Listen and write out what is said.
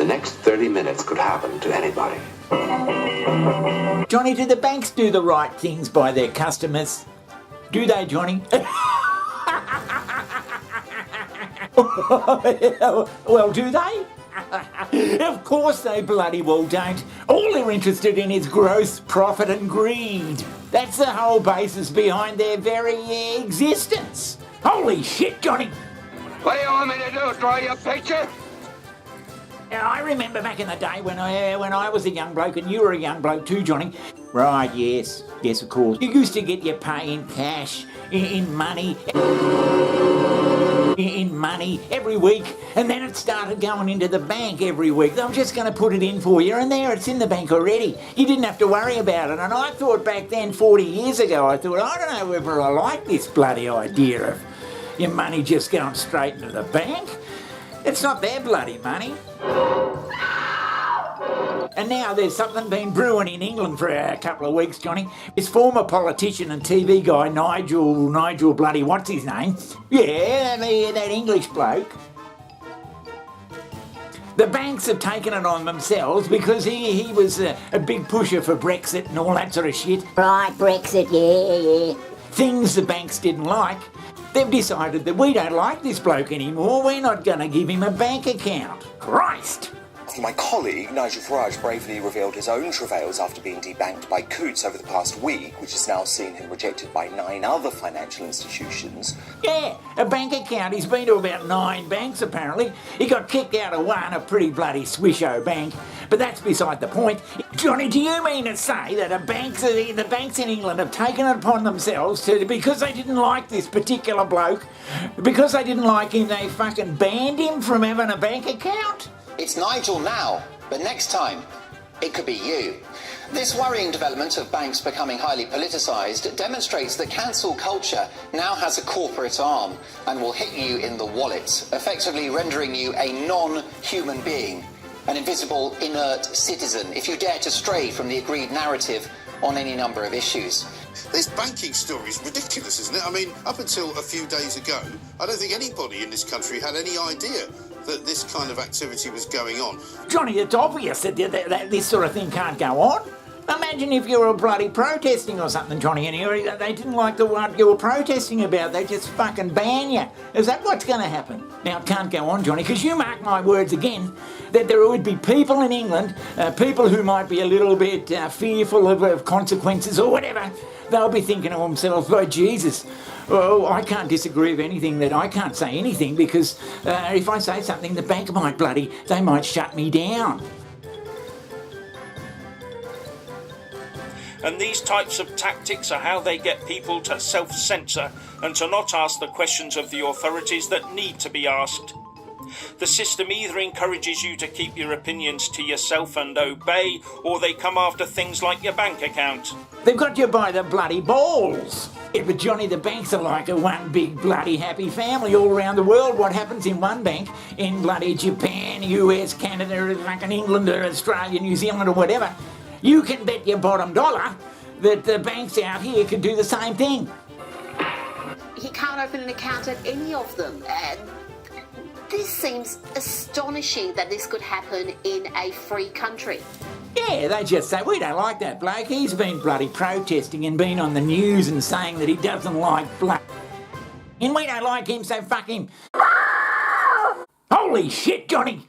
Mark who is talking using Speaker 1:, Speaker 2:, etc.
Speaker 1: next 30 minutes could happen to anybody.
Speaker 2: Johnny, do the banks do the right things by their customers? Do they, Johnny? Well, do they? Of course they bloody well don't. All they're interested in is gross profit and greed. That's the whole basis behind their very existence. Holy shit, Johnny!
Speaker 3: What do you want me to do, draw you a picture?
Speaker 2: I remember back in the day when I was a young bloke, and you were a young bloke too, Johnny. Right, yes, of course. You used to get your pay in cash, in money every week, and then it started going into the bank every week. They were just going to put it in for you, and there it's in the bank already. You didn't have to worry about it. And I thought back then, 40 years ago, I don't know whether I like this bloody idea of your money just going straight into the bank. It's not their bloody money. And now there's something been brewing in England for a couple of weeks, Johnny. This former politician and TV guy, Nigel bloody what's his name? Yeah, that English bloke. The banks have taken it on themselves because he was a big pusher for Brexit and all that sort of shit.
Speaker 4: Right, Brexit, yeah.
Speaker 2: Things the banks didn't like. They've decided that we don't like this bloke anymore. We're not going to give him a bank account. Christ!
Speaker 5: My colleague, Nigel Farage, bravely revealed his own travails after being debanked by Coutts over the past week, which has now seen him rejected by 9 other financial institutions.
Speaker 2: Yeah, a bank account. He's been to about 9 banks, apparently. He got kicked out of one, a pretty bloody swisho bank. But that's beside the point. Johnny, do you mean to say that the banks in England have taken it upon themselves to, because they didn't like this particular bloke, because they didn't like him, they fucking banned him from having a bank account?
Speaker 6: It's Nigel now, but next time, it could be you. This worrying development of banks becoming highly politicised demonstrates that cancel culture now has a corporate arm and will hit you in the wallet, effectively rendering you a non-human being, an invisible, inert citizen, if you dare to stray from the agreed narrative on any number of issues.
Speaker 7: This banking story is ridiculous, isn't it? I mean, up until a few days ago, I don't think anybody in this country had any idea that this kind of activity was going on.
Speaker 2: Johnny, it's obvious that this sort of thing can't go on. Imagine if you were bloody protesting or something, Johnny, and they didn't like the what you were protesting about. They just fucking ban you. Is that what's going to happen? Now, it can't go on, Johnny, because you mark my words again, that there would be people in England, people who might be a little bit fearful of consequences or whatever. They'll be thinking to themselves, oh, Jesus, oh, I can't disagree with anything, that I can't say anything because if I say something, the bank they might shut me down.
Speaker 8: And these types of tactics are how they get people to self-censor and to not ask the questions of the authorities that need to be asked. The system either encourages you to keep your opinions to yourself and obey, or they come after things like your bank account.
Speaker 2: They've got you by the bloody balls. Yeah, but Johnny, the banks are like a one big bloody happy family all around the world. What happens in one bank, in bloody Japan, US, Canada, fucking England or Australia, New Zealand or whatever, you can bet your bottom dollar that the banks out here could do the same thing.
Speaker 9: He can't open an account at any of them. This seems astonishing that this could happen in a free country.
Speaker 2: Yeah, they just say, we don't like that bloke. He's been bloody protesting and been on the news and saying that he doesn't like blood. And we don't like him, so fuck him. Holy shit, Johnny!